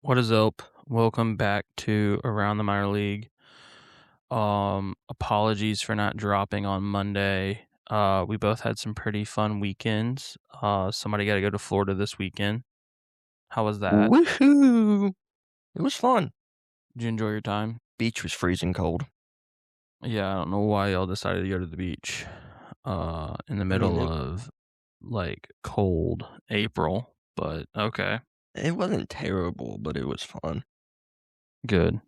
What is up? Welcome back to Around the Minor League. Apologies for not dropping on Monday. We both had some pretty fun weekends. Somebody got to go to Florida this weekend. How was that? Woohoo! It was fun. Did you enjoy your time? Beach was freezing cold. Yeah, I don't know why y'all decided to go to the beach in the middle of cold April, but okay. It wasn't terrible, but it was fun. Good.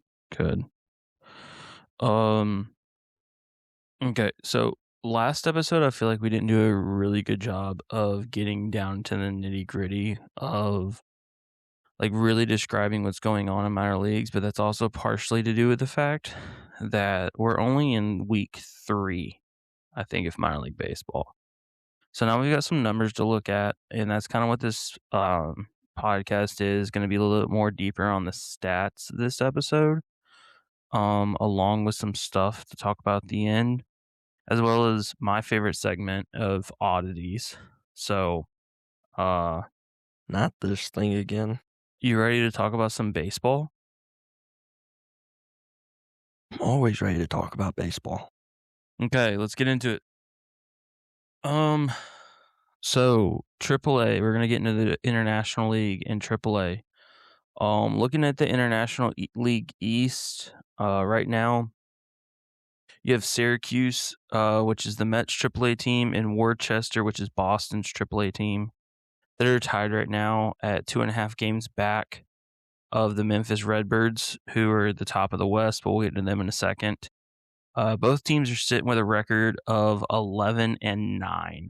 Okay, so last episode, I feel like we didn't do a really good job of getting down to the nitty gritty of really describing what's going on in minor leagues, but that's also partially to do with the fact that we're only in week 3, I think, of minor league baseball. So now we've got some numbers to look at, and that's kind of what this podcast is going to be a little bit more deeper on the stats this episode, along with some stuff to talk about at the end, as well as my favorite segment of oddities. So, Not this thing again. you ready to talk about some baseball? I'm always ready to talk about baseball. Okay, let's get into it. So AAA, we're gonna get into the International League and AAA. Looking at the International League East, right now, you have Syracuse, which is the Mets AAA team, and Worcester, which is Boston's AAA team. They're tied right now at 2.5 games back of the Memphis Redbirds, who are at the top of the West, but we'll get to them in a second. Both teams are sitting with a record of 11-9.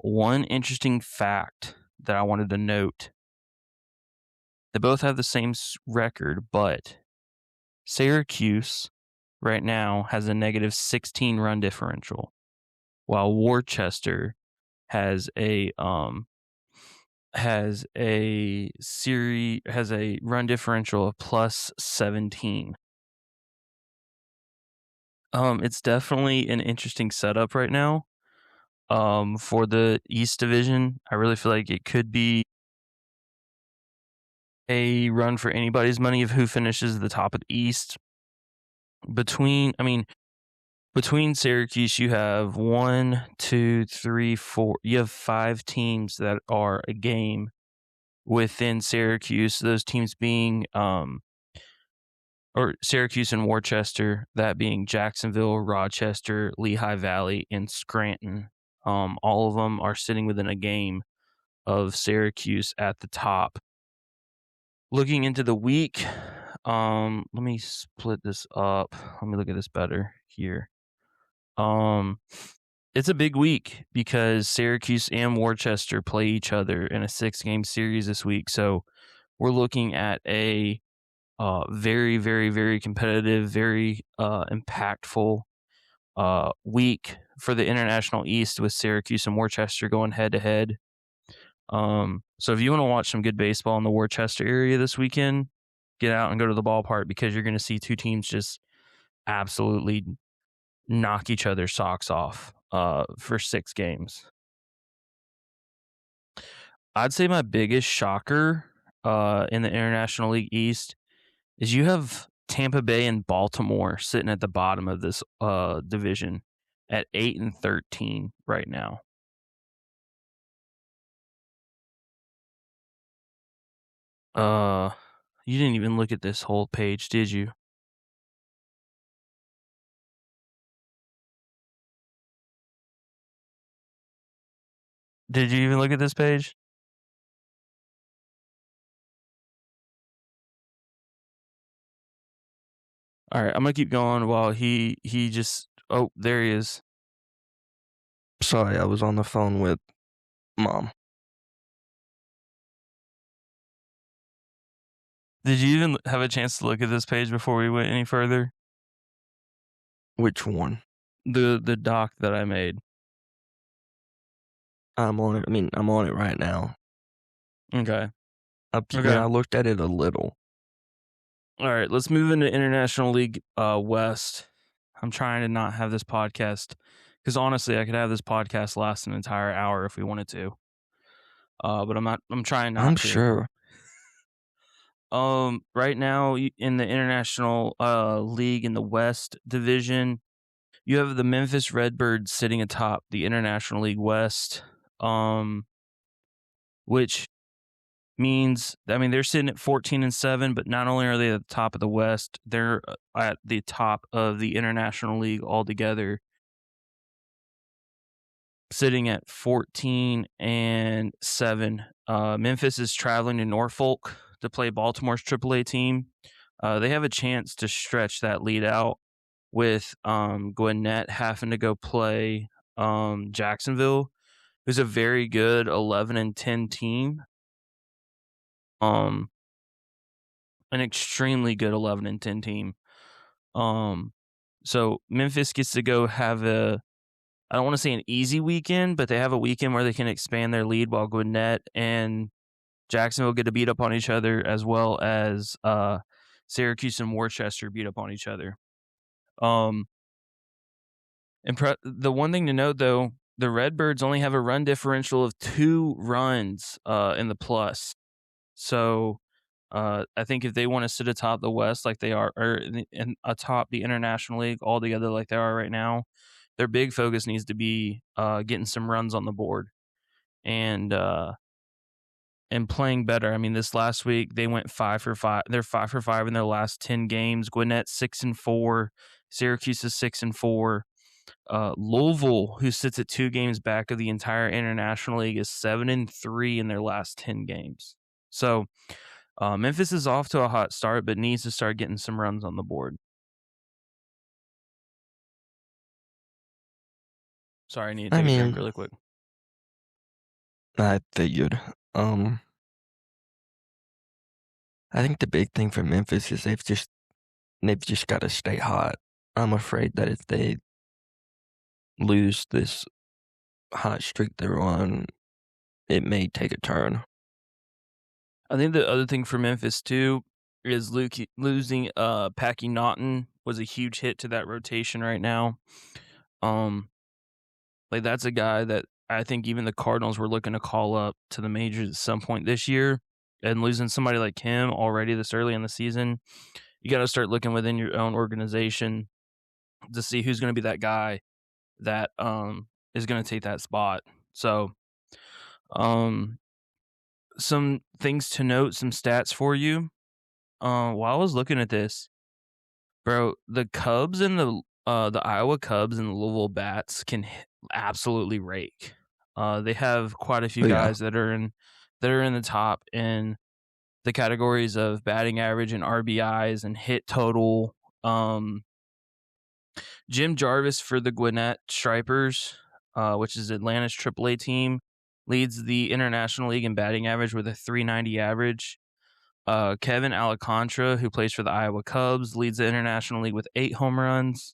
One interesting fact that I wanted to note: they both have the same record, but Syracuse right now has a negative 16 run differential, while Worcester has a run differential of plus 17. It's definitely an interesting setup right now. For the East Division, I really feel like it could be a run for anybody's money of who finishes at the top of the East. Between Syracuse, you have 1, 2, 3, 4. You have 5 teams that are a game within Syracuse. Those teams being or Syracuse and Worcester, that being Jacksonville, Rochester, Lehigh Valley, and Scranton. All of them are sitting within a game of Syracuse at the top. Looking into the week, let me split this up. Let me look at this better here. It's a big week because Syracuse and Worcester play each other in a 6-game series this week. So we're looking at a very, very, very competitive, very impactful week for the International East, with Syracuse and Worcester going head to head. So if you want to watch some good baseball in the Worcester area this weekend, get out and go to the ballpark, because you're going to see two teams just absolutely knock each other's socks off for 6 games. I'd say my biggest shocker in the International League East is you have Tampa Bay and Baltimore sitting at the bottom of this division at 8-13 right now. You didn't even look at this whole page, did you? Did you even look at this page? All right, I'm gonna keep going while he just. Oh, there he is. Sorry, I was on the phone with Mom. Did you even have a chance to look at this page before we went any further? Which one? The doc that I made. I'm on it. I'm on it right now. Okay. I looked at it a little. All right, let's move into International League West. I'm trying to not have this podcast, because honestly, I could have this podcast last an entire hour if we wanted to. But I'm not. I'm trying not I'm to. sure. Right now in the International League in the West Division, you have the Memphis Redbirds sitting atop the International League West, which means, I mean, they're sitting at 14-7, but not only are they at the top of the West, they're at the top of the International League altogether, sitting at 14-7. Memphis is traveling to Norfolk to play Baltimore's AAA team. They have a chance to stretch that lead out with Gwinnett having to go play Jacksonville, who's a very good 11-10 team. An extremely good 11-10 team. So Memphis gets to go have I don't want to say an easy weekend, but they have a weekend where they can expand their lead while Gwinnett and Jacksonville get to beat up on each other, as well as Syracuse and Worcester beat up on each other. The one thing to note, though, the Redbirds only have a run differential of 2 runs in the plus. So I think if they want to sit atop the West like they are, or atop the International League altogether like they are right now, their big focus needs to be getting some runs on the board and playing better. I mean, this last week they went 5 for 5. They're 5 for 5 in their last 10 games. Gwinnett 6-4. Syracuse is 6-4. Louisville, who sits at 2 games back of the entire International League, is 7-3 in their last 10 games. So Memphis is off to a hot start, but needs to start getting some runs on the board. Sorry, I need to take a drink really quick. I figured. I think the big thing for Memphis is they've just got to stay hot. I'm afraid that if they lose this hot streak they're on, it may take a turn. I think the other thing for Memphis too is losing Packy Naughton was a huge hit to that rotation right now. Like that's a guy that I think even the Cardinals were looking to call up to the majors at some point this year, and losing somebody like him already this early in the season, you got to start looking within your own organization to see who's going to be that guy that is going to take that spot. So some things to note, some stats for you. While I was looking at this, bro, the Cubs and the Iowa Cubs and the Louisville Bats can absolutely rake. They have quite a few guys that are in the top in the categories of batting average and RBIs and hit total. Jim Jarvis for the Gwinnett Stripers, which is Atlanta's AAA team, leads the International League in batting average with a .390 average. Kevin Alcantara, who plays for the Iowa Cubs, leads the International League with 8 home runs.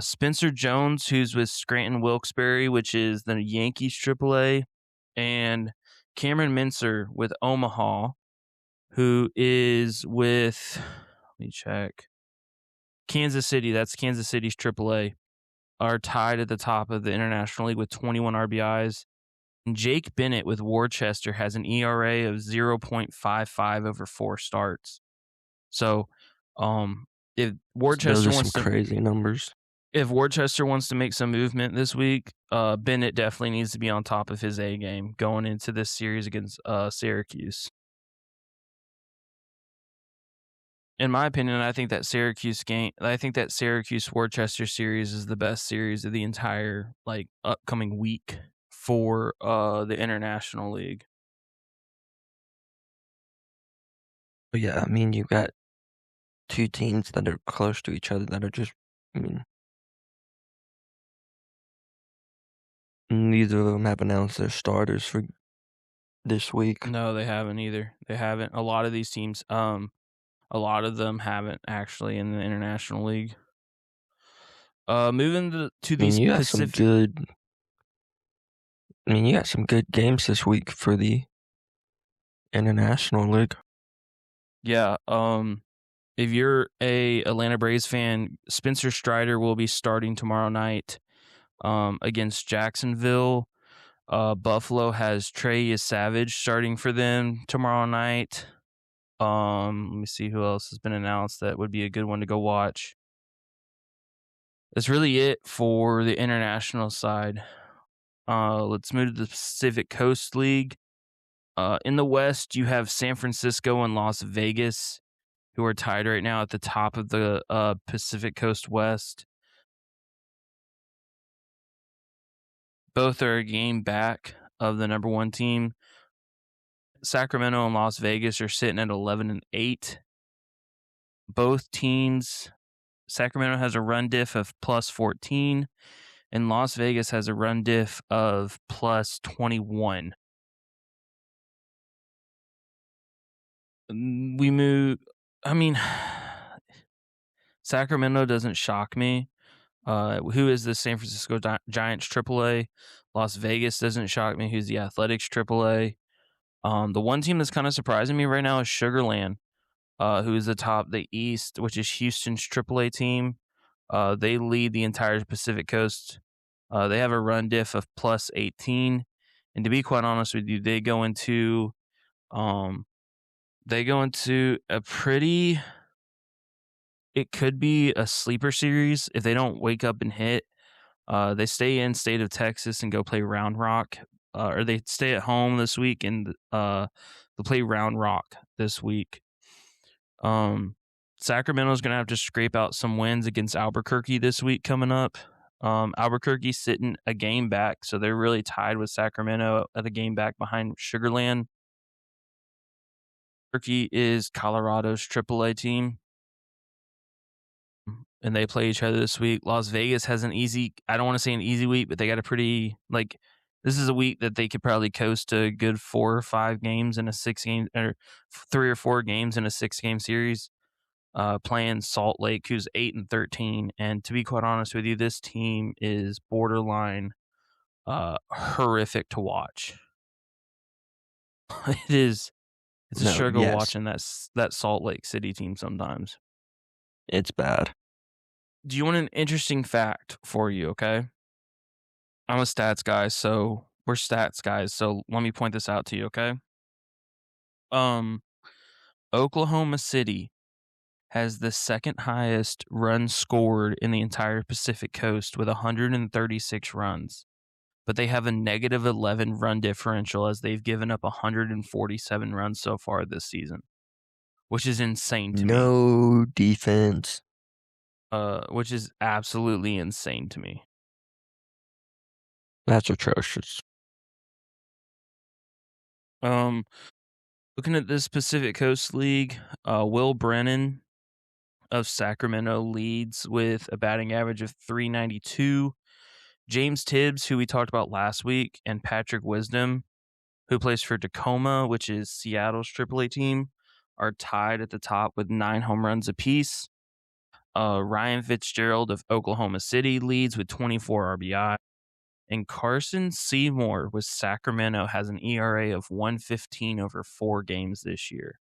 Spencer Jones, who's with Scranton Wilkes-Barre, which is the Yankees AAA, and Cameron Mincer with Omaha, who is with, let me check, Kansas City. That's Kansas City's AAA, are tied at the top of the International League with 21 RBIs. And Jake Bennett with Worcester has an ERA of 0.55 over 4 starts. So, if Worcester those are some crazy numbers. If Worcester wants to make some movement this week, Bennett definitely needs to be on top of his A game going into this series against Syracuse. In my opinion, I think that Syracuse Worcester series is the best series of the entire upcoming week for the International League. But yeah, I mean, you got 2 teams that are close to each other that are just, I mean, neither of them have announced their starters for this week. No, they haven't either. They haven't. A lot of these teams, a lot of them haven't actually in the International League. Moving to these Pacific. You got some good games this week for the International League. Yeah. If you're a Atlanta Braves fan, Spencer Strider will be starting tomorrow night against Jacksonville. Buffalo has Trey Savage starting for them tomorrow night. Let me see who else has been announced that would be a good one to go watch. That's really it for the international side. Let's move to the Pacific Coast League. In the West, you have San Francisco and Las Vegas, who are tied right now at the top of the Pacific Coast West. Both are a game back of the number one team. Sacramento and Las Vegas are sitting at 11-8. Both teams, Sacramento has a run diff of plus 14, and Las Vegas has a run diff of plus 21. We move. I mean, Sacramento doesn't shock me. Who is the San Francisco Giants AAA? Las Vegas doesn't shock me. Who's the Athletics AAA? The one team that's kind of surprising me right now is Sugarland, who is atop the East, which is Houston's AAA team. They lead the entire Pacific Coast. They have a run diff of plus 18, and to be quite honest with you, they go into a pretty. It could be a sleeper series if they don't wake up and hit. They stay in state of Texas and go play Round Rock, or they stay at home this week and they'll play Round Rock this week. Sacramento's going to have to scrape out some wins against Albuquerque this week coming up. Albuquerque's sitting a game back, so they're really tied with Sacramento at a game back behind Sugarland. Albuquerque is Colorado's AAA team, and they play each other this week. Las Vegas has an easy, I don't want to say an easy week, but they got a pretty, this is a week that they could probably coast to a good 4 or 5 games in a 6-game, or 3 or 4 games in a 6-game series. Playing Salt Lake, who's 8-13, and to be quite honest with you, this team is borderline horrific to watch. It's a struggle watching that Salt Lake City team sometimes. It's bad. Do you want an interesting fact for you? Okay, I'm a stats guy, so we're stats guys. So let me point this out to you. Okay, Oklahoma City has the second highest runs scored in the entire Pacific Coast with 136 runs. But they have a negative 11 run differential as they've given up 147 runs so far this season, which is insane to me. No defense. Which is absolutely insane to me. That's atrocious. Looking at this Pacific Coast League, Will Brennan of Sacramento leads with a batting average of .392. James Tibbs, who we talked about last week, and Patrick Wisdom, who plays for Tacoma, which is Seattle's AAA team, are tied at the top with 9 home runs apiece. Ryan Fitzgerald of Oklahoma City leads with 24 RBI. And Carson Seymour with Sacramento has an ERA of 1.15 over 4 games this year.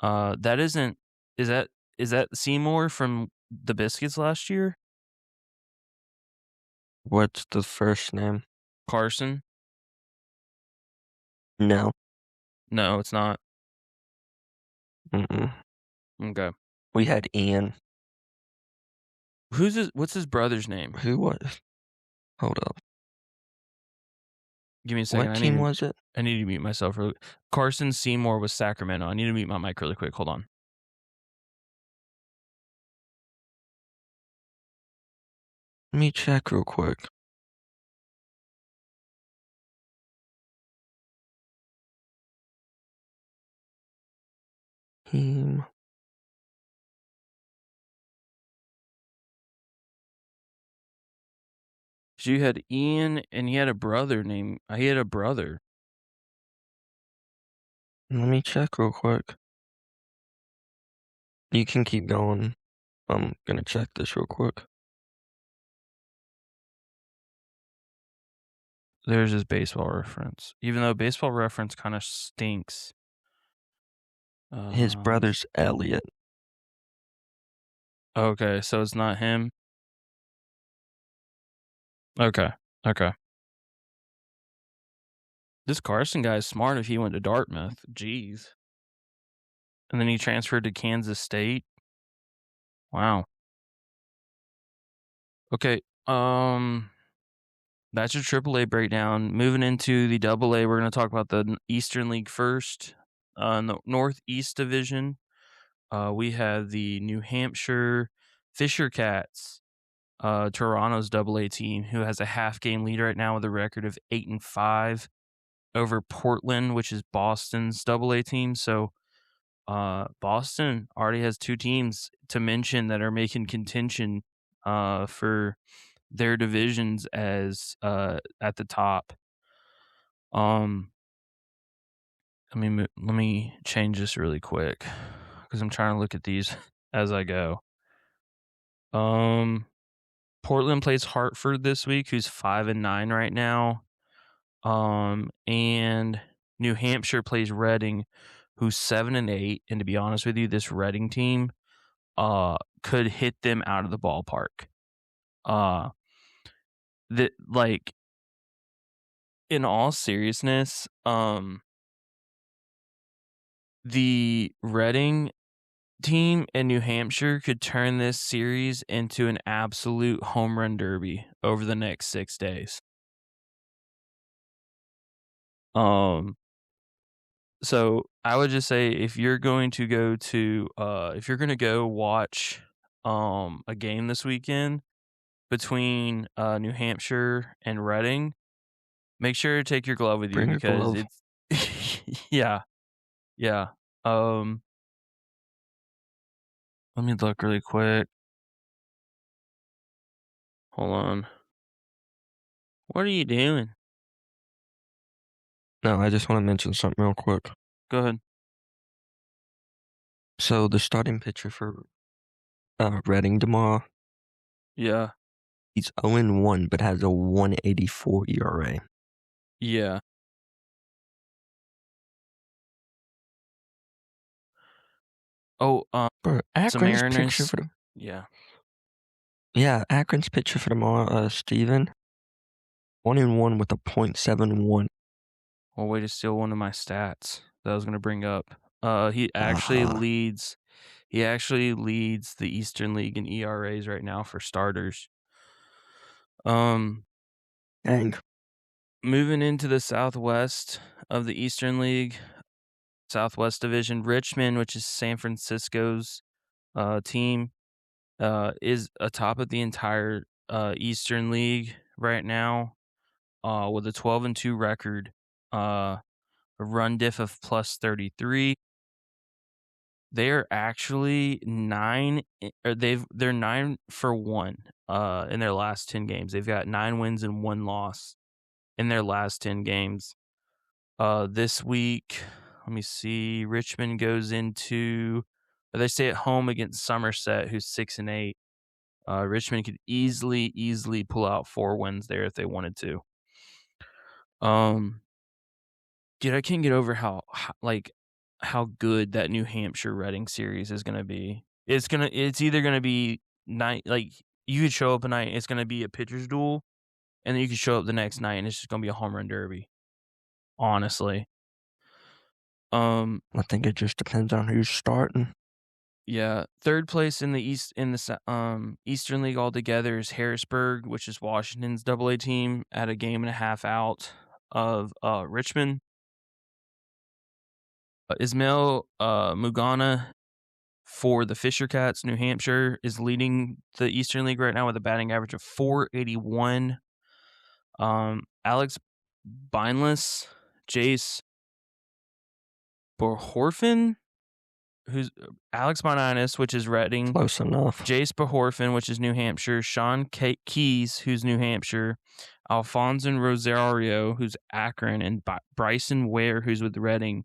Is that Seymour from the Biscuits last year? What's the first name? Carson? No. No, it's not. Mm-mm. Okay. We had Ian. What's his brother's name? Who was? Hold up. Give me a second. What team was it? I need to mute myself. Carson Seymour was Sacramento. I need to mute my mic really quick. Hold on. Let me check real quick. Team. So you had Ian, and he had a brother. Let me check real quick. You can keep going. I'm gonna check this real quick. There's his baseball reference. Even though baseball reference kind of stinks. His brother's Elliot. Okay, so it's not him. Okay. This Carson guy is smart if he went to Dartmouth. Jeez. and then he transferred to Kansas State. Wow. Okay. That's your AAA breakdown. Moving into the AA, we're going to talk about the Eastern League first. In the Northeast Division, we have the New Hampshire Fisher Cats, Toronto's AA team, who has a half-game lead right now with a record of 8-5 over Portland, which is Boston's AA team. So, Boston already has two teams to mention that are making contention for their divisions as at the top. Let me change this really quick because I'm trying to look at these as I go. Portland plays Hartford this week, who's 5-9 right now. And New Hampshire plays Reading, who's 7-8. And to be honest with you, this Reading team could hit them out of the ballpark. That, like, in all seriousness, the Reading team in New Hampshire could turn this series into an absolute home run derby over the next 6 days. So I would just say if you're going to go watch a game this weekend between New Hampshire and Reading, make sure to take your glove with you Bring a because glove. it's yeah. Yeah. Let me look really quick. Hold on. What are you doing? No, I just want to mention something real quick. Go ahead. So the starting pitcher for Reading tomorrow, Yeah. he's 0-1, but has a 1.84 ERA. Yeah. Oh, Bro, Akron's pitcher Mariners. for the Yeah. Akron's pitcher for tomorrow, Steven, 1-1 with a .71. Well, way to steal one of my stats that I was going to bring up. He actually Uh-huh. leads. He actually leads the Eastern League in ERAs right now for starters. Dang. Moving into the Southwest of the Eastern League, Southwest Division, Richmond, which is San Francisco's team, is atop of the entire Eastern League right now, with a 12-2 record, a run diff of +33. They're actually they're 9-1 in their last 10 games. They've got 9 wins and 1 loss in their last 10 games. This week, let me see. Richmond goes into they stay at home against Somerset, who's 6-8. Richmond could easily pull out 4 wins there if they wanted to. Dude, I can't get over how good that New Hampshire Reading series is gonna be. It's either gonna be night, like you could show up a night, it's gonna be a pitcher's duel, and then you could show up the next night and it's just gonna be a home run derby. Honestly. I think it just depends on who's starting. Yeah. Third place in the Eastern League altogether is Harrisburg, which is Washington's AA team, at a game and a half out of Richmond. Ismail Mugana for the Fisher Cats, New Hampshire, is leading the Eastern League right now with a batting average of .481. Alex Beinless, Jace Borhorfen, who's Alex Beinless, which is Reading. Close enough. Jace Borhorfen, which is New Hampshire. Sean Keys, who's New Hampshire. Alfonso Rosario, who's Akron. And Bryson Ware, who's with Reading,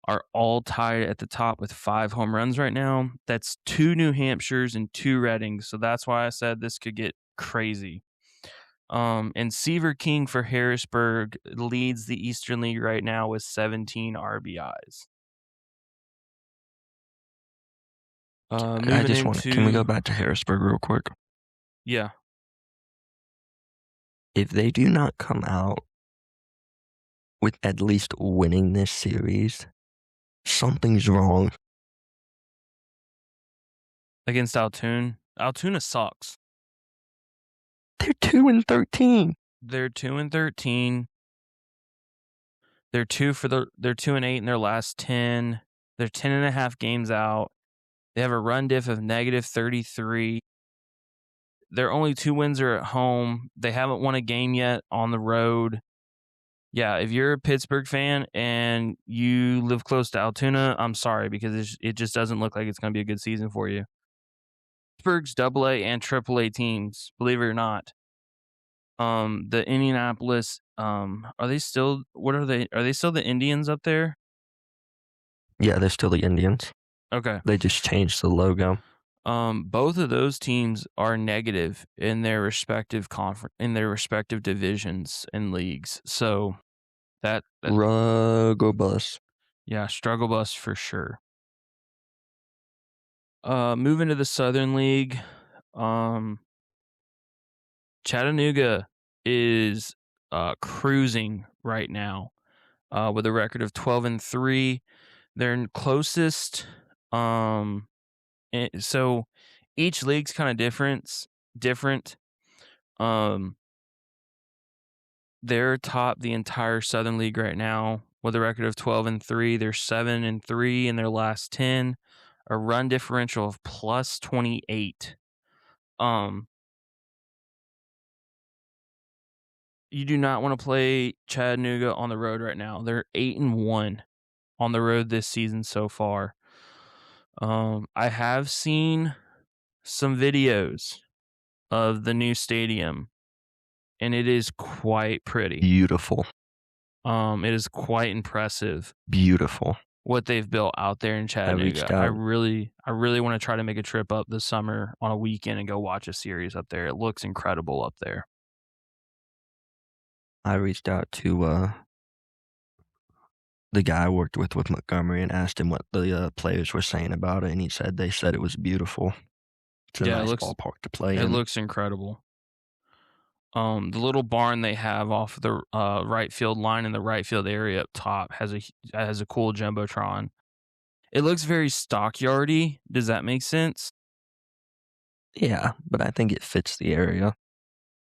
are all tied at the top with 5 home runs right now. That's 2 New Hampshires and 2 Readings. So that's why I said this could get crazy. And Seaver King for Harrisburg leads the Eastern League right now with 17 RBIs. Can we go back to Harrisburg real quick? Yeah. If they do not come out with at least winning this series, something's wrong. against Altoona. Altoona sucks. They're 2-13. They're 2-13. They're 2-8 in their last 10. They're 10.5 games out. They have a run diff of -33. Their only 2 wins are at home. They haven't won a game yet on the road. Yeah, if you're a Pittsburgh fan and you live close to Altoona, I'm sorry because it just doesn't look like it's going to be a good season for you. Pittsburgh's AA and AAA teams, believe it or not. The Indianapolis, are they still? What are they? Are they still the Indians up there? Yeah, they're still the Indians. Okay. They just changed the logo. Both of those teams are negative in their respective divisions and leagues. So that Struggle bus. yeah, struggle bus for sure. Moving to the Southern League, Chattanooga is cruising right now with a record of 12-3. Their closest, so each league's kind of different. They're top the entire Southern League right now with a record of 12-3. They're 7-3 in their last 10, a run differential of +28. You do not want to play Chattanooga on the road right now. They're 8-1 on the road this season so far. I have seen some videos of the new stadium, and it is quite pretty. Beautiful. It is quite impressive. Beautiful. What they've built out there in Chattanooga. I really want to try to make a trip up this summer on a weekend and go watch a series up there. It looks incredible up there. I reached out to the guy I worked with Montgomery and asked him what the players were saying about it, and they said it was beautiful. It's a nice ballpark to play in. It looks incredible. The little barn they have off the right field line in the right field area up top has a cool jumbotron. It looks very stockyardy. Does that make sense? Yeah, but I think it fits the area.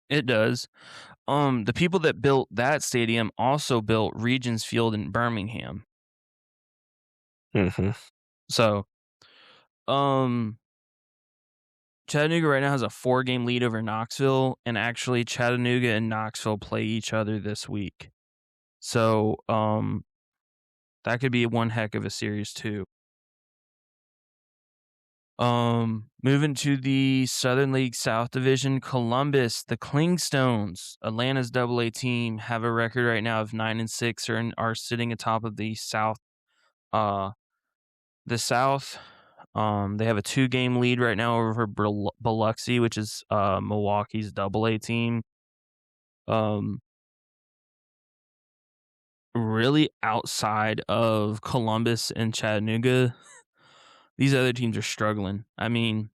It does. The people that built that stadium also built Regions Field in Birmingham. Mm-hmm. So, Chattanooga right now has a 4-game lead over Knoxville, and actually Chattanooga and Knoxville play each other this week. So, that could be one heck of a series too. Moving to the Southern League South Division, Columbus, the Clingstones, Atlanta's AA team, have a record right now of 9-6 and are sitting atop of the South. They have a 2-game lead right now over Biloxi, which is Milwaukee's AA team. Really outside of Columbus and Chattanooga, these other teams are struggling. I mean,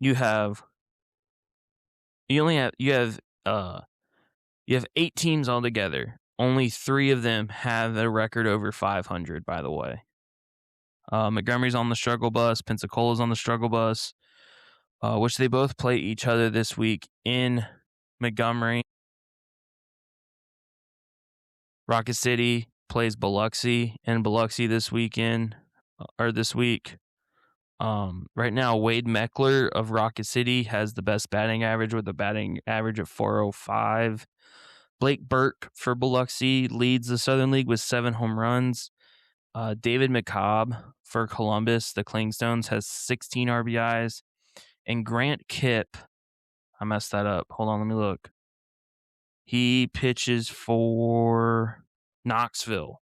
you have 8 teams altogether. Only 3 of them have a record over 500, by the way. Montgomery's on the struggle bus. Pensacola's on the struggle bus, which they both play each other this week in Montgomery. Rocket City plays Biloxi and Biloxi this week. Right now, Wade Meckler of Rocket City has the best batting average with a batting average of .405. Blake Burke for Biloxi leads the Southern League with 7 home runs. David McCobb for Columbus, the Clingstones, has 16 RBIs. And Grant Kipp, I messed that up. Hold on, let me look. He pitches for Knoxville.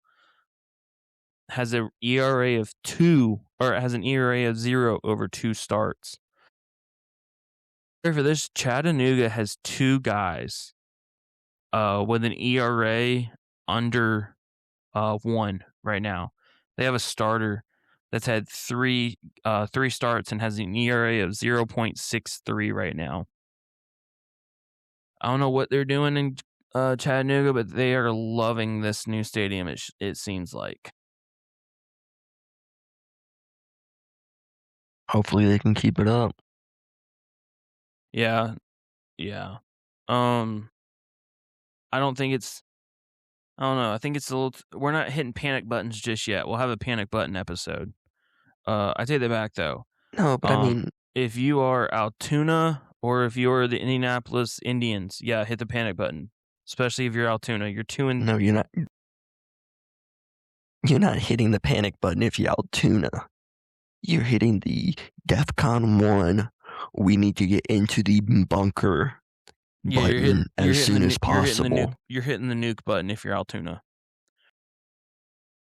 Has an ERA of 0 over 2 starts. For this, Chattanooga has 2 guys with an ERA under 1 right now. They have a starter that's had 3 starts and has an ERA of 0.63 right now. I don't know what they're doing in Chattanooga, but they are loving this new stadium, it seems like. Hopefully they can keep it up. Yeah, yeah. Um, I don't think it's. I don't know. I think it's a little. We're not hitting panic buttons just yet. We'll have a panic button episode. I take that back though. No, but I Um, mean, if you are Altoona or if you're the Indianapolis Indians, yeah, hit the panic button. Especially if you're Altoona, you're two and no, you're not hitting the panic button if you're Altoona. You're hitting the DEFCON 1. We need to get into the bunker yeah, button as soon as possible. you're hitting the nuke button if you're Altoona.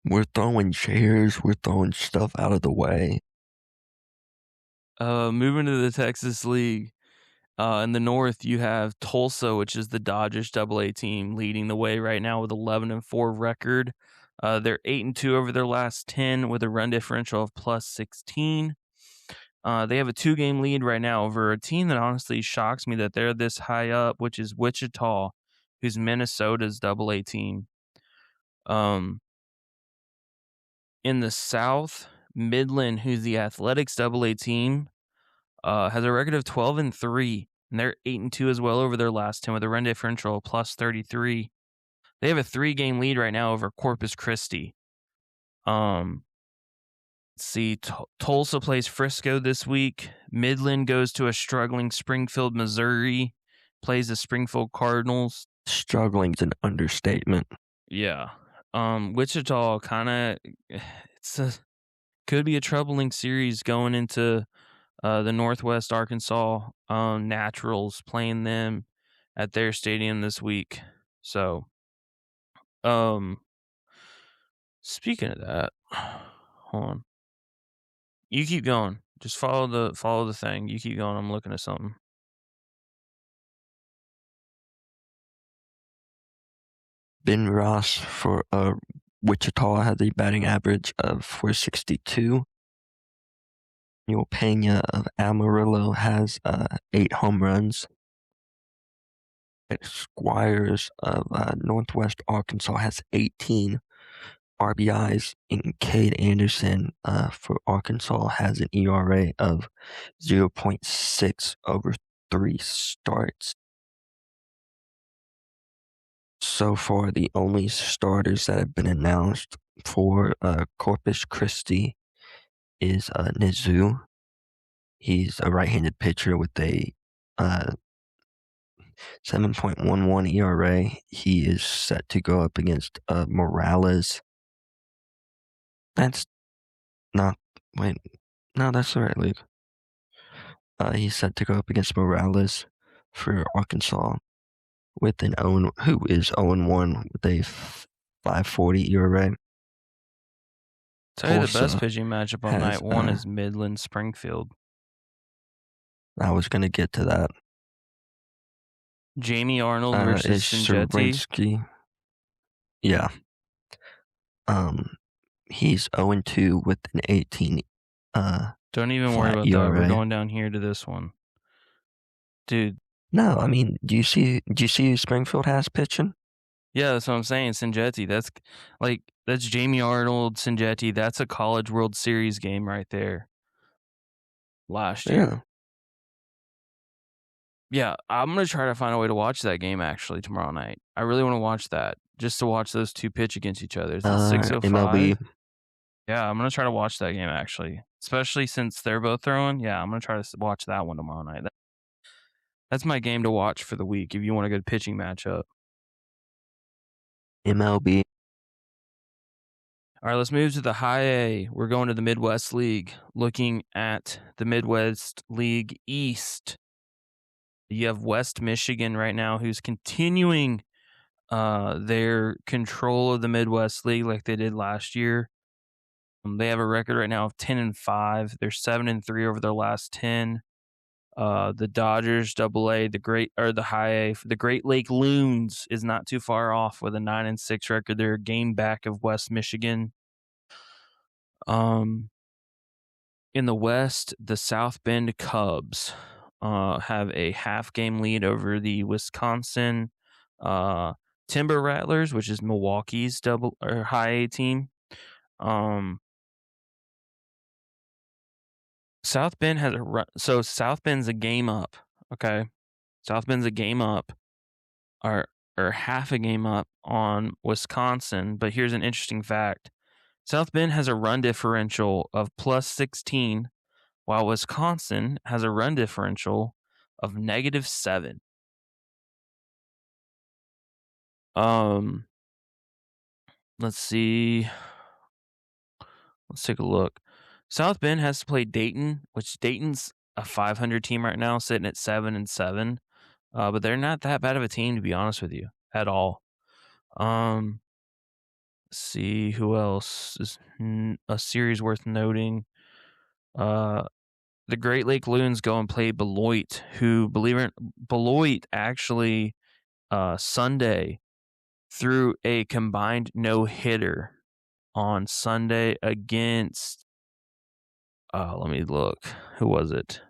We're throwing chairs, we're throwing stuff out of the way. Moving to the Texas League. In the North, you have Tulsa, which is the Dodgers AA team, leading the way right now with 11-4 record. They're 8-2 over their last 10 with a run differential of plus 16. They have a 2-game lead right now over a team that honestly shocks me that they're this high up, which is Wichita, who's Minnesota's AA team. In the South, Midland, who's the Athletics AA team, has a record of 12-3, and they're 8-2 as well over their last 10 with a run differential of plus 33. They have a 3-game lead right now over Corpus Christi. Let's see, Tulsa plays Frisco this week. Midland goes to a struggling Springfield, Missouri, plays the Springfield Cardinals. Struggling's an understatement. Yeah. Wichita kind of could be a troubling series going into the Northwest Arkansas Naturals, playing them at their stadium this week. So, speaking of that, hold on. You keep going. Just follow the thing. You keep going. I'm looking at something. Ben Ross for Wichita has a batting average of 462. Neil Pena of Amarillo has 8 home runs. Squires of Northwest Arkansas has 18 RBIs, and Cade Anderson for Arkansas has an ERA of 0.6 over 3 starts. So far, the only starters that have been announced for Corpus Christi is Nizu. He's a right-handed pitcher with a 7.11 ERA. He is set to go up against Morales. That's not, wait, no, that's the right league. He's set to go up against Morales for Arkansas with who is 0-1 with a 5.40 ERA. Tell you the best Tulsa pitching matchup on night one is Midland Springfield. I was gonna get to that. Jamie Arnold versus Sinjetti. Yeah. He's 0-2 with an 18. Don't even worry about ERA. that. We're going down here to this one, dude. No, I mean, do you see who Springfield has pitching? Yeah, that's what I'm saying. Sinjetti. That's Jamie Arnold, Sinjetti. That's a College World Series game right there. Last year. Yeah, I'm gonna try to find a way to watch that game actually tomorrow night. I really want to watch that, just to watch those two pitch against each other. It's 6:05. MLB. Yeah, I'm gonna try to watch that game actually, especially since they're both throwing. Yeah, I'm gonna try to watch that one tomorrow night. That's my game to watch for the week if you want a good pitching matchup. MLB. All right, let's move to the high A. We're going to the Midwest League. Looking at the Midwest League East, you have West Michigan right now, who's continuing their control of the Midwest League like they did last year. They have a record right now of 10-5. They're 7-3 over their last 10. The Dodgers, AA, the High A, the Great Lake Loons is not too far off with a 9-6 record. They're a game back of West Michigan. In the West, the South Bend Cubs have a half-game lead over the Wisconsin Timber Rattlers, which is Milwaukee's High A team. South Bend has a run. So South Bend's a game up. Okay, South Bend's a game up, or half a game up on Wisconsin. But here's an interesting fact: South Bend has a run differential of plus 16, while Wisconsin has a run differential of -7. Um, let's see. Let's take a look. South Bend has to play Dayton, which Dayton's a 500 team right now, sitting at 7-7. But they're not that bad of a team, to be honest with you, at all. Let's see who else is a series worth noting. The Great Lake Loons go and play Beloit, who Beloit actually Sunday threw a combined no hitter on Sunday against. Let me look. Who was it?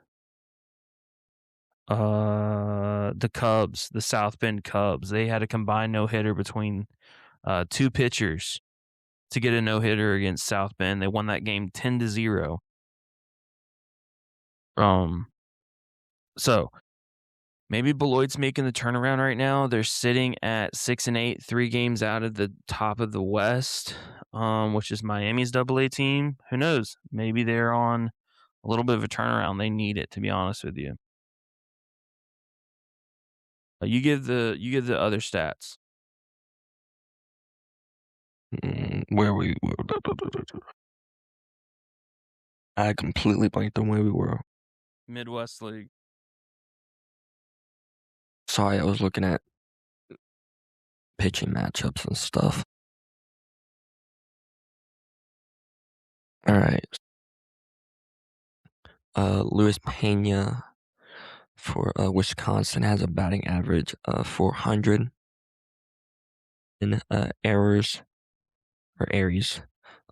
The Cubs, the South Bend Cubs. They had a combined no hitter between two pitchers to get a no hitter against South Bend. They won that game 10-0. So maybe Beloit's making the turnaround right now. They're sitting at 6-8, 3 games out of the top of the West, which is Miami's AA team. Who knows? Maybe they're on a little bit of a turnaround. They need it, to be honest with you. You give the other stats. Where we I completely blanked on where we were. Midwest League. Sorry, I was looking at pitching matchups and stuff. All right. Luis Pena for Wisconsin has a batting average of 400. And Aries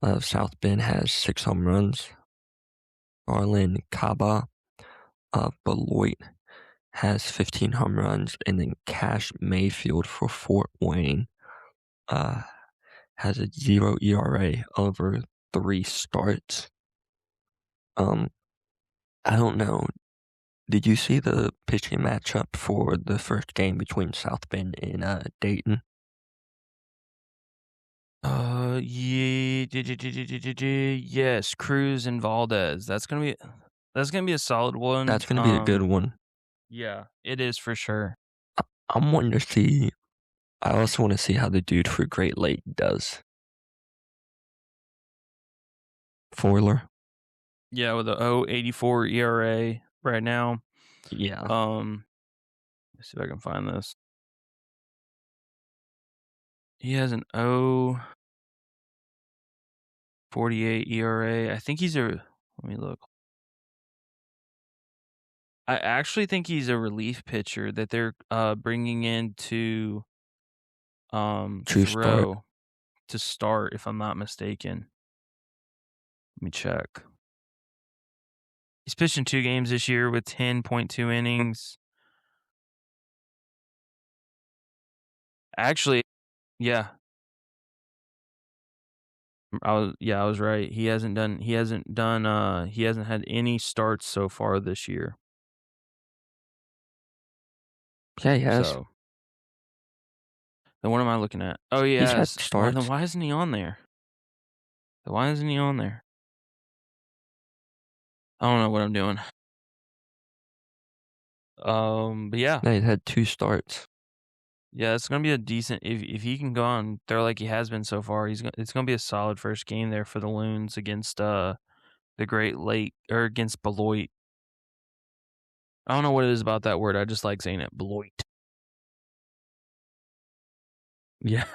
of South Bend has 6 home runs. Arlen Kaba of Beloit has 15 home runs, and then Cash Mayfield for Fort Wayne has a 0 ERA over 3 starts. I don't know. Did you see the pitching matchup for the first game between South Bend and Dayton? Yes, Cruz and Valdez. That's gonna be a solid one. That's going to be a good one. Yeah, it is for sure. I'm wanting to see. I also want to see how the dude for Great Lake does. Foiler. Yeah, with a 0.84 ERA right now. Yeah. Let's see if I can find this. He has an 0.48 ERA. I think he's a. Let me look. I actually think he's a relief pitcher that they're bringing in to throw to start, if I'm not mistaken. Let me check. He's pitched in 2 games this year with 10.2 innings. Actually, yeah. I was right. He hasn't had any starts so far this year. Yeah, he has. So then what am I looking at? Oh yeah. He's had starts. Why isn't he on there? Why isn't he on there? I don't know what I'm doing. But yeah. No, he's had 2 starts. Yeah, it's gonna be a decent if he can go on throw like he has been so far. It's gonna be a solid first game there for the Loons against the Great Lake or against Beloit. I don't know what it is about that word. I just like saying it, Beloit. Yeah.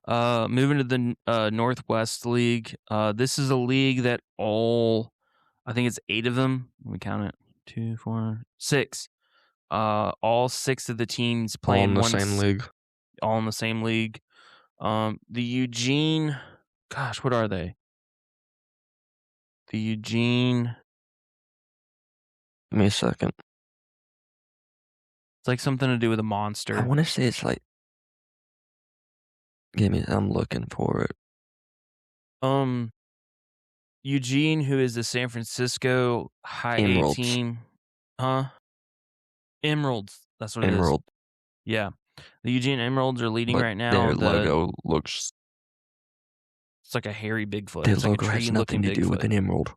Moving to the Northwest League. This is a league that I think it's 8 of them. Let me count it. 2, 4, 6. All 6 of the teams play all in the same league. All in the same league. The Eugene, gosh, what are they? The Eugene. Give me a second. It's like something to do with a monster. I want to say it's like. I'm looking for it. Eugene, who is the San Francisco high A Emeralds. team. Huh? Emeralds. That's what it is. Emerald. Yeah. The Eugene Emeralds are leading But right now. their logo looks. It's like a hairy Bigfoot. Their It's like a logo has tree-looking nothing to do with Bigfoot. an emerald.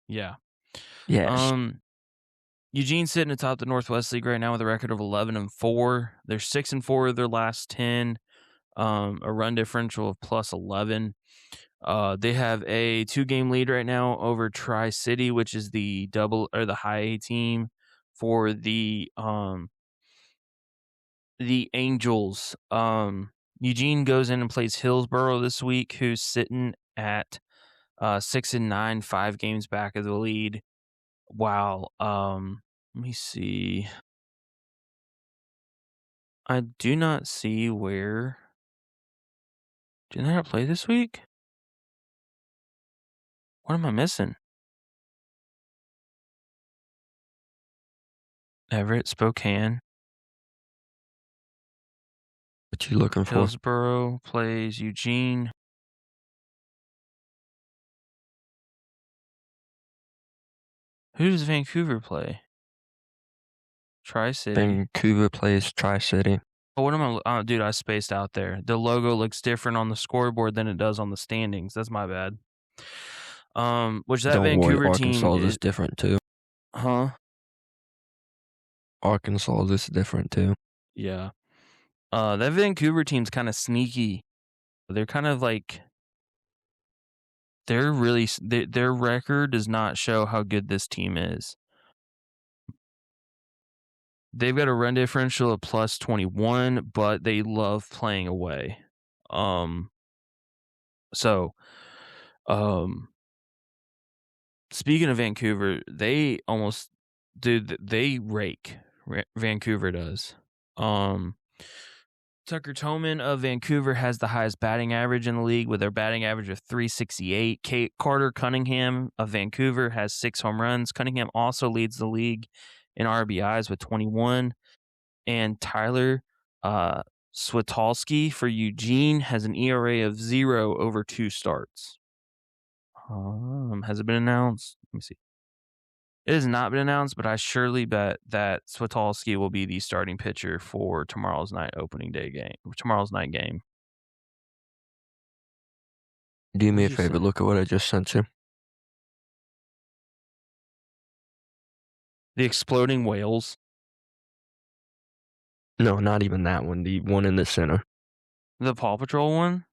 Yeah. Yes. Eugene's sitting atop the Northwest League right now with a record of 11-4. They're 6-4 of their last 10. A run differential of plus 11. They have a 2-game lead right now over Tri-City, which is the high A team for the Angels. Eugene goes in and plays Hillsborough this week, who's sitting at 6-9, 5 games back of the lead. Wow. Let me see. I do not see where. Did they not play this week? What am I missing? Everett, Spokane. What you looking for? Hillsborough plays Eugene. Who does Vancouver play? Tri-City. Vancouver plays Tri-City. Oh, what am I? Dude, I spaced out there. The logo looks different on the scoreboard than it does on the standings. That's my bad. Which that Don't Vancouver worry, team Arkansas is is different too. Huh? Arkansas is different too. Yeah. That Vancouver team's kind of sneaky. They're kind of like their record does not show how good this team is. They've got a run differential of plus 21, but they love playing away. Speaking of Vancouver, they rake. Vancouver does. Tucker Toman of Vancouver has the highest batting average in the league with their batting average of 368. Carter Cunningham of Vancouver has 6 home runs. Cunningham also leads the league in RBIs with 21. And Tyler Switolski for Eugene has an ERA of 0 over 2 starts. Has it been announced? Let me see. It has not been announced, but I surely bet that Switolski will be the starting pitcher for tomorrow's night game. Do me a What'd you favor, say? look at what I just sent you. The Exploding Whales. No, not even that one. The one in the center. The Paw Patrol one?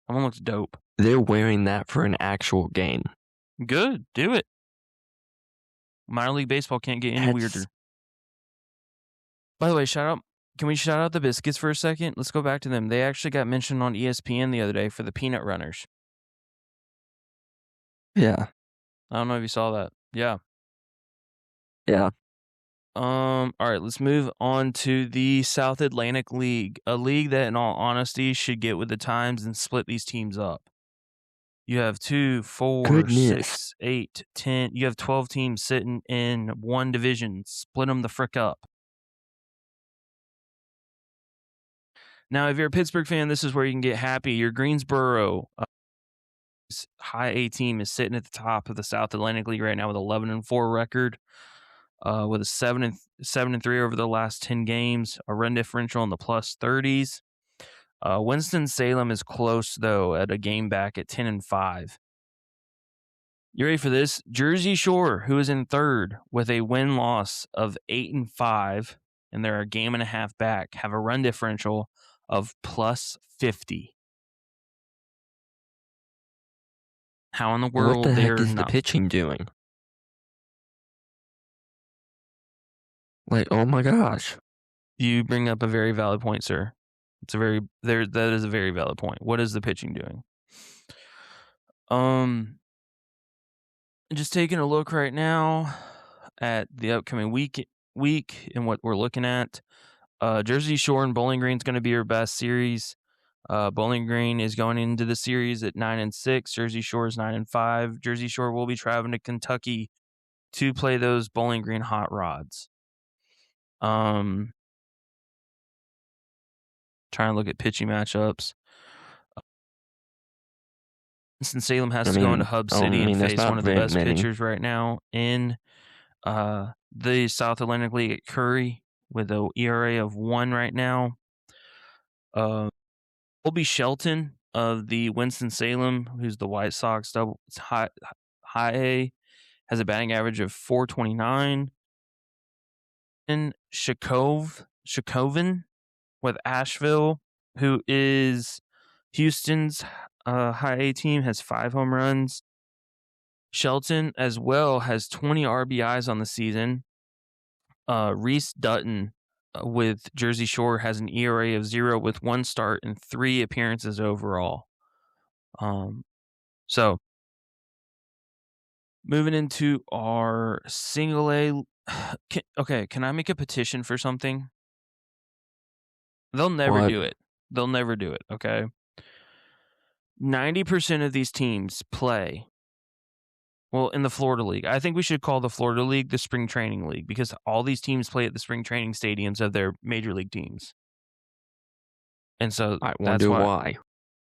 That one looks dope. They're wearing that for an actual game. Good. Do it. Minor League Baseball can't get any weirder. By the way, can we shout out the Biscuits for a second? Let's go back to them. They actually got mentioned on ESPN the other day for the Peanut Runners. Yeah. I don't know if you saw that. Yeah. Yeah. All right, let's move on to the South Atlantic League, a league that, in all honesty, should get with the times and split these teams up. You have 2, 4, Goodness. 6, 8, 10. You have 12 teams sitting in one division. Split them the frick up. Now, if you're a Pittsburgh fan, this is where you can get happy. Your Greensboro high A team is sitting at the top of the South Atlantic League right now with 11-4 record. With a 7-3 over the last 10 games, a run differential in the plus 30s. Winston-Salem is close, though, at a game back at 10-5. You ready for this? Jersey Shore, who is in third with a win-loss of 8-5, and they're a game and a half back, have a run differential of plus 50. How in the world what the heck they're is the not pitching doing? Like, oh my gosh. You bring up a very valid point, sir. That is a very valid point. What is the pitching doing? Just taking a look right now at the upcoming week and what we're looking at. Jersey Shore and Bowling Green is going to be your best series. Bowling Green is going into the series at 9-6. Jersey Shore is 9-5. Jersey Shore will be traveling to Kentucky to play those Bowling Green Hot Rods. Trying to look at pitching matchups. Winston-Salem has I to go into mean, Hub City and that's face not one of the very best many. pitchers right now in the South Atlantic League at Curry with an ERA of 1 right now. Colby Shelton of the Winston-Salem, who's the White Sox high A, has a batting average of .429. And Shakoven with Asheville, who is Houston's high A team, has 5 home runs. Shelton as well has 20 RBIs on the season. Reese Dutton with Jersey Shore has an ERA of 0 with 1 start and 3 appearances overall. So moving into our single A. Can I make a petition for something? They'll never What? do it. They'll never do it, okay? 90% of these teams play, well, in the Florida League. I think we should call the Florida League the Spring Training League because all these teams play at the spring training stadiums of their major league teams. And so I that's wonder why. why.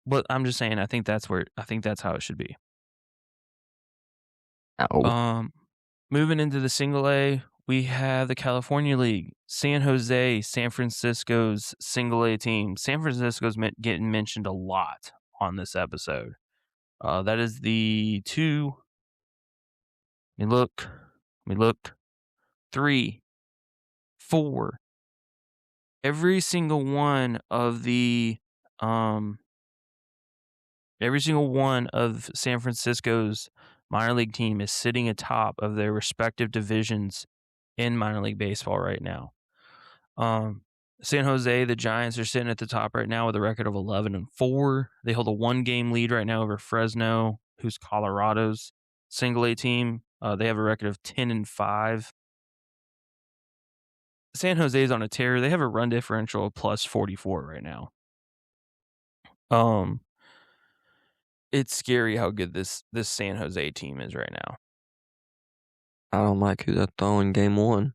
But I'm just saying, I think that's how it should be. Oh, Moving into the single A, we have the California League, San Jose, San Francisco's single A team. San Francisco's getting mentioned a lot on this episode. That is the 2. Let me look. 3, 4. Every single one of San Francisco's minor league team is sitting atop of their respective divisions in minor league baseball right now. San Jose, the Giants are sitting at the top right now with a record of 11-4. They hold a 1-game lead right now over Fresno, who's Colorado's single A team. They have a record of 10-5. San Jose's on a tear. They have a run differential of plus 44 right now. It's scary how good this San Jose team is right now. I don't like who they're throwing game 1.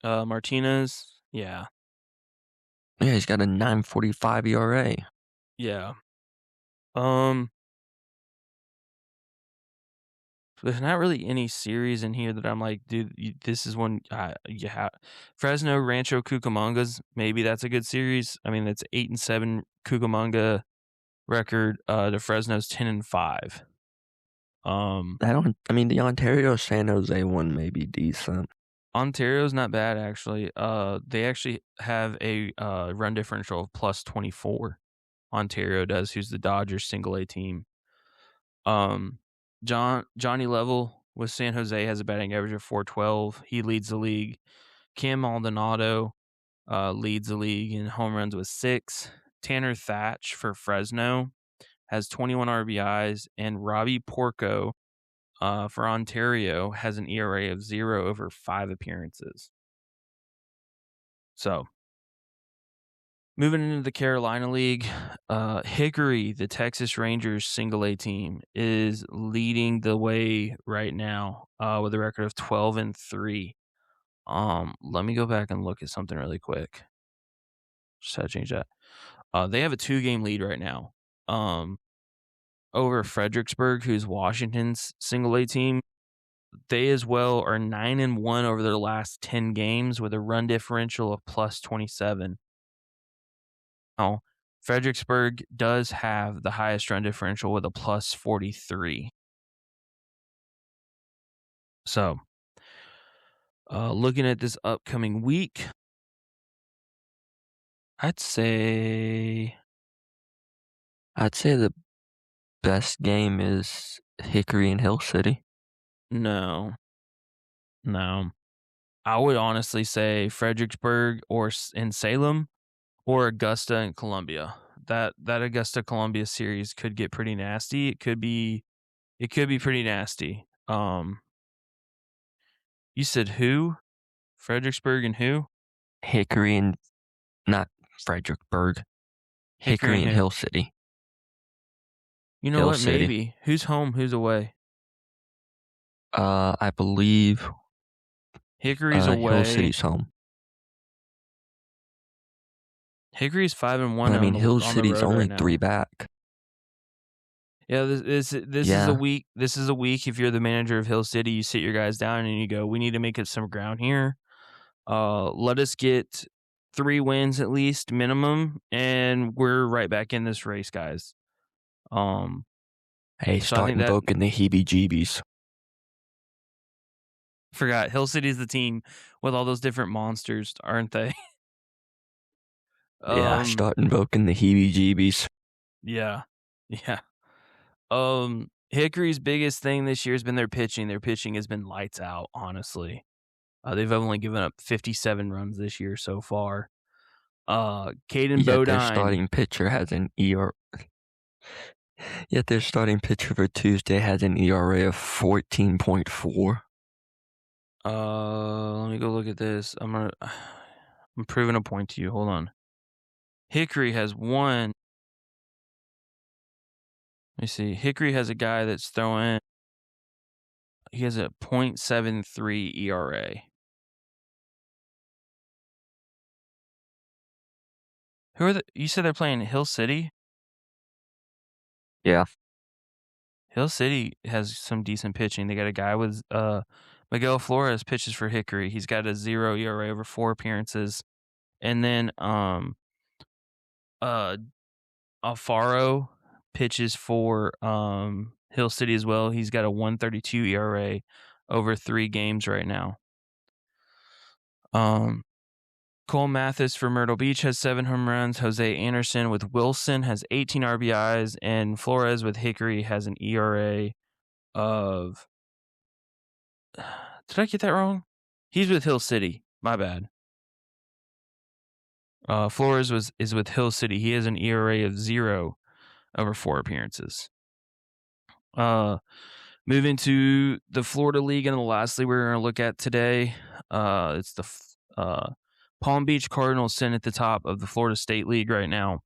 Martinez, yeah. Yeah, he's got a 9.45 ERA. Yeah. There's not really any series in here that I'm like, dude, this is one you have. Fresno Rancho Cucamongas, maybe that's a good series. I mean, it's 8-7 Cucamonga record. The Fresno's 10-5. The Ontario San Jose one may be decent. Ontario's not bad actually. They actually have a run differential of plus 24. Ontario does, who's the Dodgers single A team. Johnny Level with San Jose has a batting average of .412. He leads the league. Cam Maldonado leads the league in home runs with 6. Tanner Thatch for Fresno has 21 RBIs, and Robbie Porco for Ontario has an ERA of 0 over 5 appearances. So, moving into the Carolina League, Hickory, the Texas Rangers single A team, is leading the way right now with a record of 12-3. Let me go back and look at something really quick. Just had to change that. They have a 2-game lead right now over Fredericksburg, who's Washington's single A team. They as well are 9-1 over their last 10 games with a run differential of plus 27. Now, Fredericksburg does have the highest run differential with a plus 43. So, looking at this upcoming week, I'd say the best game is Hickory and Hill City. no. I would honestly say Fredericksburg in Salem or Augusta and Columbia. That Augusta Columbia series could get pretty nasty. It could be pretty nasty. You said who? Fredericksburg and who? Hickory and not Fredericksburg. Hickory and Hill City. You know Hill what? City. Maybe. Who's home? Who's away? I believe Hickory's away. Hill City's home. Hickory's 5-1. But I mean, Hill on City's the road only right 3 now. back. Yeah, this is a Yeah. week. This is a week. If you're the manager of Hill City, you sit your guys down and you go, "We need to make up some ground here. Let us get 3 wins at least minimum, and we're right back in this race, guys." Um, Hey, so I start think that invoking the heebie-jeebies. forgot Hill City's the team with all those different monsters, aren't they? Yeah, um, start invoking the heebie-jeebies. yeah, yeah. Hickory's biggest thing this year has been their pitching. Their pitching has been lights out, honestly. They've only given up 57 runs this year so far. Caden Yet their Bodine. starting pitcher has an ER. Yet their starting pitcher for Tuesday has an ERA of 14.4. Let me go look at this. I'm proving a point to you. Hold on. Hickory has one. Let me see. Hickory has a guy that's throwing. He has a .73 ERA. Who are you said they're playing Hill City? Yeah. Hill City has some decent pitching. They got a guy with Miguel Flores pitches for Hickory. He's got a 0 ERA over 4 appearances. And then Alfaro pitches for Hill City as well. He's got a 1.32 ERA over 3 games right now. Cole Mathis for Myrtle Beach has 7 home runs. Jose Anderson with Wilson has 18 RBIs, and Flores with Hickory has an ERA of. Did I get that wrong? He's with Hill City. My bad. Flores is with Hill City. He has an ERA of 0 over 4 appearances. Moving to the Florida League, and the last league we're going to look at today, it's the Palm Beach Cardinals sitting at the top of the Florida State League right now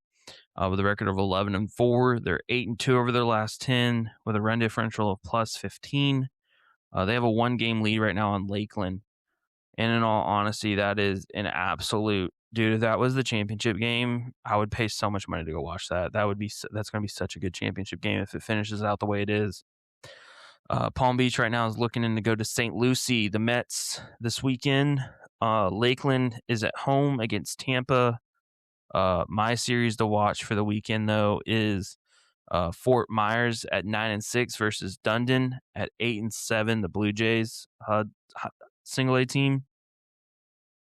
with a record of 11-4. They're 8-2 over their last 10 with a run differential of plus 15. They have a 1-game lead right now on Lakeland. And in all honesty, that is an absolute dude. If that was the championship game, I would pay so much money to go watch that. That's going to be such a good championship game if it finishes out the way it is. Palm Beach right now is looking in to go to St. Lucie, the Mets this weekend. Lakeland is at home against Tampa. My series to watch for the weekend, though, is Fort Myers at 9-6 versus Dundon at 8-7. The Blue Jays single A team.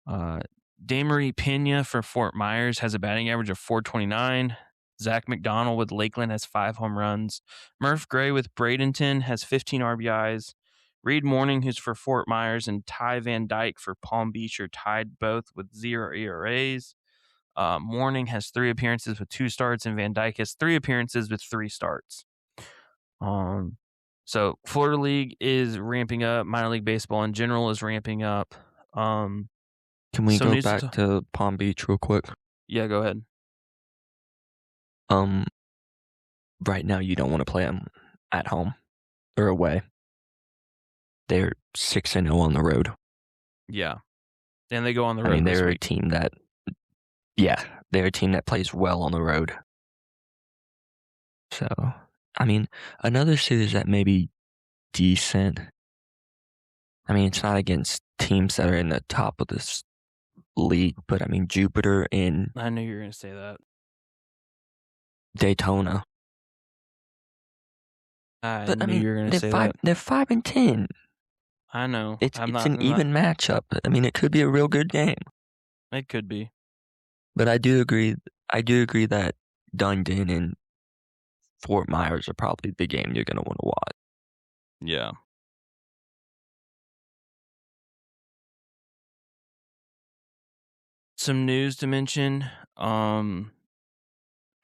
Damery Pena for Fort Myers has a batting average of .429. Zach McDonald with Lakeland has 5 home runs. Murph Gray with Bradenton has 15 RBIs. Reed Morning, who's for Fort Myers, and Ty Van Dyke for Palm Beach are tied both with 0 ERAs. Morning has 3 appearances with 2 starts, and Van Dyke has 3 appearances with 3 starts. So Florida League is ramping up. Minor League Baseball in general is ramping up. Can we go back to Palm Beach real quick? Yeah, go ahead. Right now you don't want to play them at home or away. They're 6-0 on the road. Yeah, and they go on the road. I mean, they're a team that, they're a team that plays well on the road. So, I mean, another series that may be decent. I mean, it's not against teams that are in the top of this league, but I mean, Jupiter and I knew you were going to say that. Daytona. I knew you were going to say that. They're 5-10. I know. It's an even matchup. I mean, it could be a real good game. It could be. But I do agree that Dundon and Fort Myers are probably the game you're going to want to watch. Yeah. Some news to mention.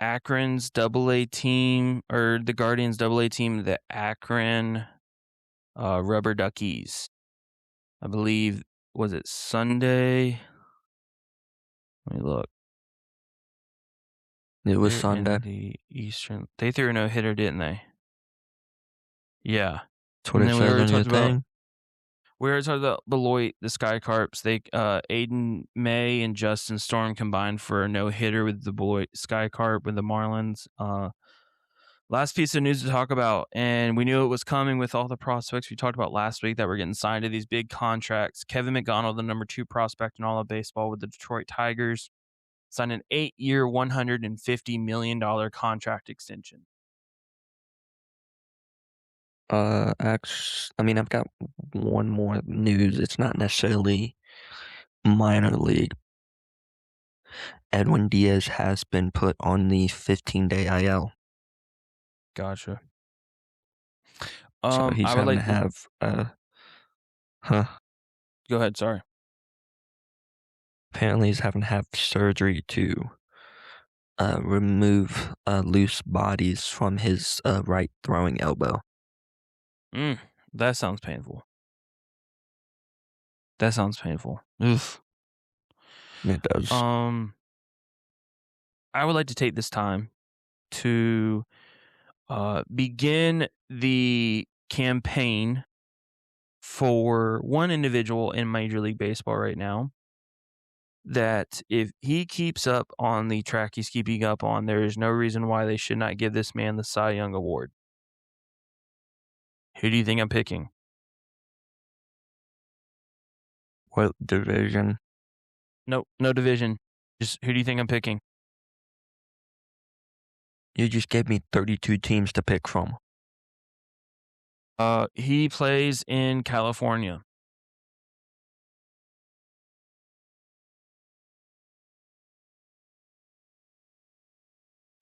Akron's AA team, or the Guardians AA team, the Akron Rubber Duckies. I believe, was it Sunday? Let me look. It was Sunday. In the Eastern. They threw a no-hitter, didn't they? Yeah. That's what it says on your thing. We already talked about Beloit, the Sky Carps. They Aiden May and Justin Storm combined for a no-hitter with the Beloit Sky Carp with the Marlins. Last piece of news to talk about, and we knew it was coming with all the prospects we talked about last week that were getting signed to these big contracts. Kevin McGonigle, the number 2 prospect in all of baseball with the Detroit Tigers, signed an 8-year, $150 million contract extension. I've got one more news. It's not necessarily minor league. Edwin Diaz has been put on the 15-day IL. Gotcha. So he's I would having to like to have, huh? go ahead. Sorry. Apparently he's having to have surgery to remove loose bodies from his right throwing elbow. That sounds painful. That sounds painful. Oof. It does. I would like to take this time to begin the campaign for one individual in Major League Baseball right now that if he keeps up on the track he's keeping up on, there is no reason why they should not give this man the Cy Young Award. Who do you think I'm picking? What division? Nope, no division. Just who do you think I'm picking? You just gave me 32 teams to pick from. He plays in California.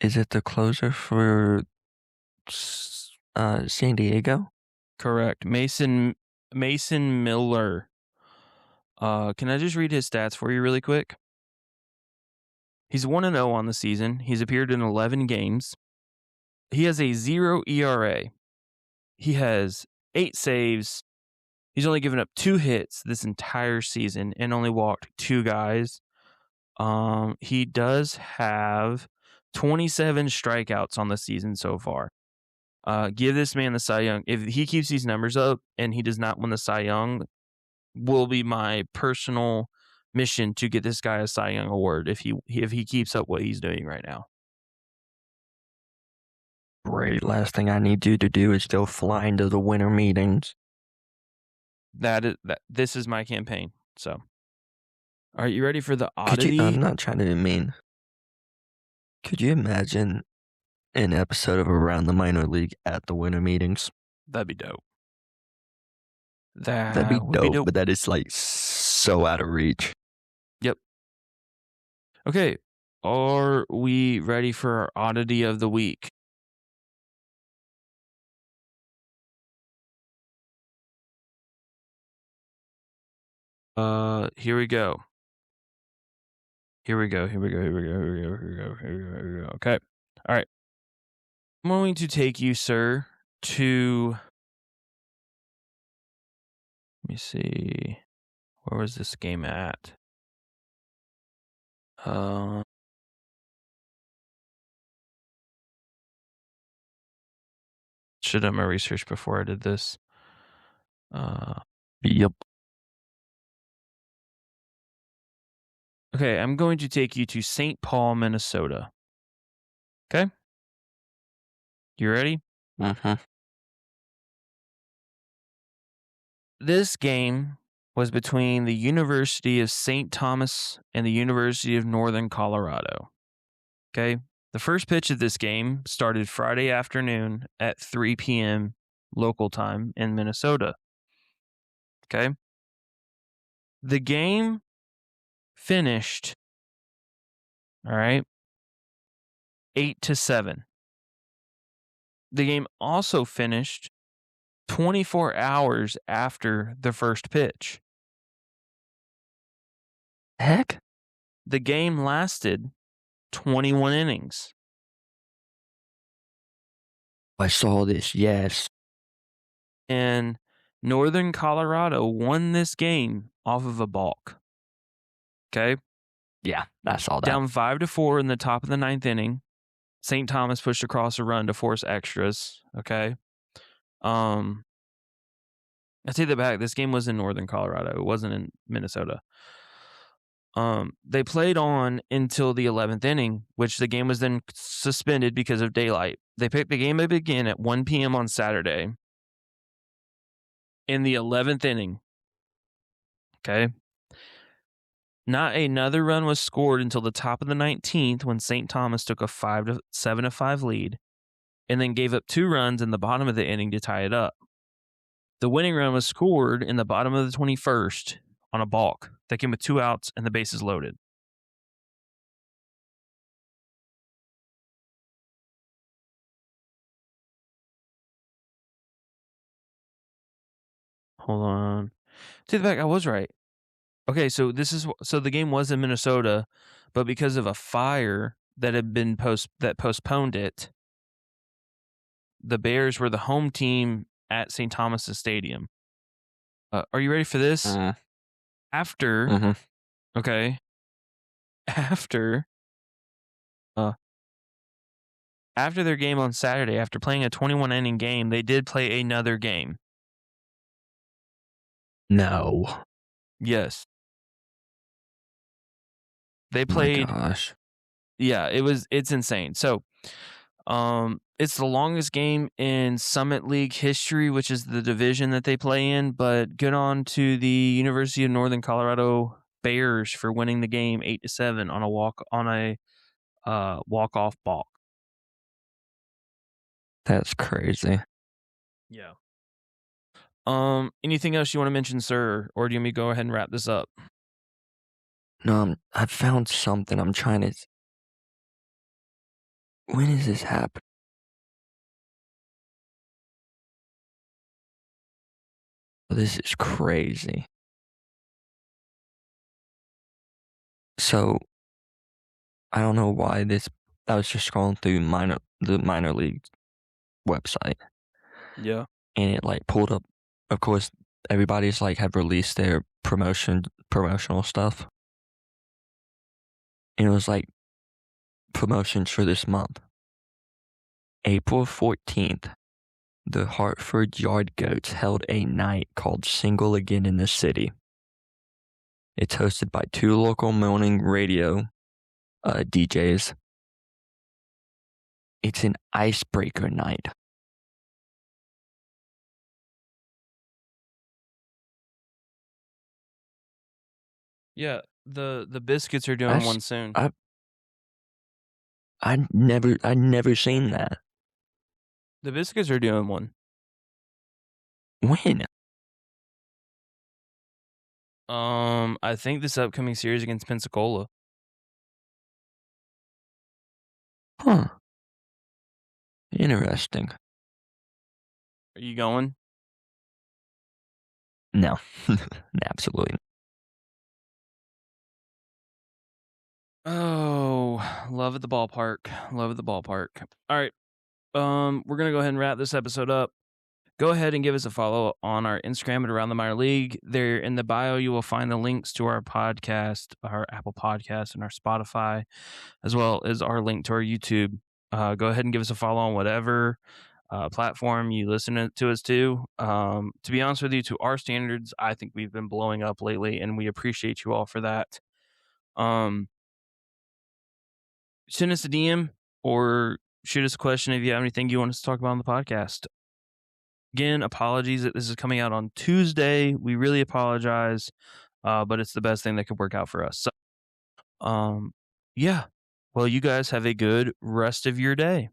Is it the closer for San Diego? Correct. Mason Miller. Can I just read his stats for you really quick? He's 1-0 on the season. He's appeared in 11 games. He has a 0 ERA. He has 8 saves. He's only given up 2 hits this entire season and only walked 2 guys. He does have 27 strikeouts on the season so far. Give this man the Cy Young. If he keeps these numbers up and he does not win the Cy Young, will be my personal mission to get this guy a Cy Young award if he keeps up what he's doing right now. Great. Last thing I need you to do is still fly into the winter meetings. This is my campaign. So, are you ready for the oddity? I'm not trying to be mean. Could you imagine an episode of Around the Minor League at the winter meetings? That'd be dope. That'd be dope, but that is like so out of reach. Yep. Okay. Are we ready for our oddity of the week? Here we go. Okay. All right. I'm going to take you, sir, to... Let me see. Where was this game at? Should have done my research before I did this. Yep. Okay, I'm going to take you to St. Paul, Minnesota. Okay? You ready? Mm-hmm. This game was between the University of St. Thomas and the University of Northern Colorado. Okay? The first pitch of this game started Friday afternoon at 3 p.m. local time in Minnesota. Okay? The game finished, all right, 8-7. The game also finished 24 hours after the first pitch. Heck? The game lasted 21 innings. I saw this, yes. And Northern Colorado won this game off of a balk. Okay? Yeah, I saw that. Down 5-4 in the top of the 9th inning. St. Thomas pushed across a run to force extras. Okay? I take that back. This game was in Northern Colorado. It wasn't in Minnesota. They played on until the 11th inning, which the game was then suspended because of daylight. They picked the game up again at 1 p.m. on Saturday in the 11th inning. Okay. Not another run was scored until the top of the 19th when St. Thomas took a 7-5 lead and then gave up 2 runs in the bottom of the inning to tie it up. The winning run was scored in the bottom of the 21st on a balk that came with 2 outs and the bases loaded. Hold on. Take it back. I was right. Okay, so the game was in Minnesota, but because of a fire that had been postponed it, the Bears were the home team at St. Thomas's Stadium. Are you ready for this? After, okay, after their game on Saturday, after playing a 21-inning game, they did play another game. No. Yes. They played. My gosh. Yeah, it's insane. So, it's the longest game in Summit League history, which is the division that they play in, but good on to the University of Northern Colorado Bears for winning the game 8-7 on a walk-off balk. That's crazy. Yeah. Anything else you want to mention, sir, or do you want me to go ahead and wrap this up? No, I found something. I'm trying to. When is this happen? This is crazy. So, I don't know why this. I was just scrolling through the minor league website. Yeah. And it like pulled up. Of course, everybody's like have released their promotional stuff. And it was like promotions for this month. April 14th, the Hartford Yard Goats held a night called Single Again in the City. It's hosted by 2 local morning radio DJs. It's an icebreaker night. Yeah, the Biscuits are doing one soon. I never seen that. The Biscuits are doing one. When? I think this upcoming series against Pensacola. Huh. Interesting. Are you going? No. Absolutely. Oh, love at the ballpark. Love at the ballpark. All right. We're gonna go ahead and wrap this episode up. Go ahead and give us a follow on our Instagram at Around the Minor League. There in the bio, you will find the links to our podcast, our Apple Podcast, and our Spotify, as well as our link to our YouTube. Go ahead and give us a follow on whatever platform you listen to us to. To be honest with you, to our standards, I think we've been blowing up lately, and we appreciate you all for that. Send us a DM or shoot us a question if you have anything you want us to talk about on the podcast. Again, apologies that this is coming out on Tuesday. We really apologize, but it's the best thing that could work out for us. So, yeah. Well, you guys have a good rest of your day.